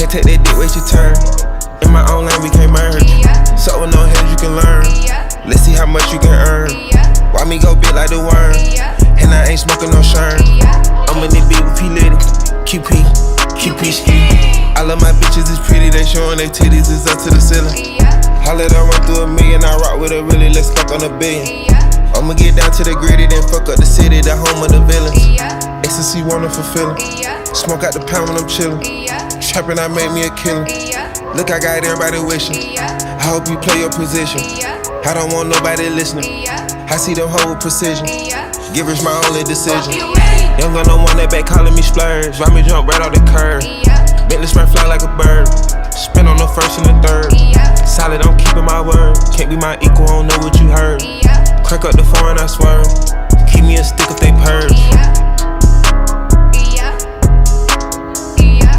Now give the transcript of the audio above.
Can't take that dick, wait your turn. In my own lane, we can't merge. So with no hands, you can learn. Let's see how much you can earn. Why me go big like the worm? And I ain't smoking no shirt. I'm in this beat with P. Litty, QP ski. I love my bitches, it's pretty, they showing their titties, it's up to the ceiling. I let her run through a million, I rock with her really, let's fuck on a billion. I'ma get down to the gritty, then fuck up the city, the home of the villains. Ecstasy, wonderful feeling. Smoke out the pound when I'm chillin'. Trappin', I made me a killer. Look, I got everybody wishing. I hope you play your position. I don't want nobody listening. I see them hoe with precision. Give us my only decision. Young gun don't want that back calling me splurge. Ride me jump right off the curb. Bentley spread fly like a bird. Spin on the first and the third. Solid, I'm keeping my word. Can't be my equal, I don't know what you heard. Crack up the foreign, I swerve.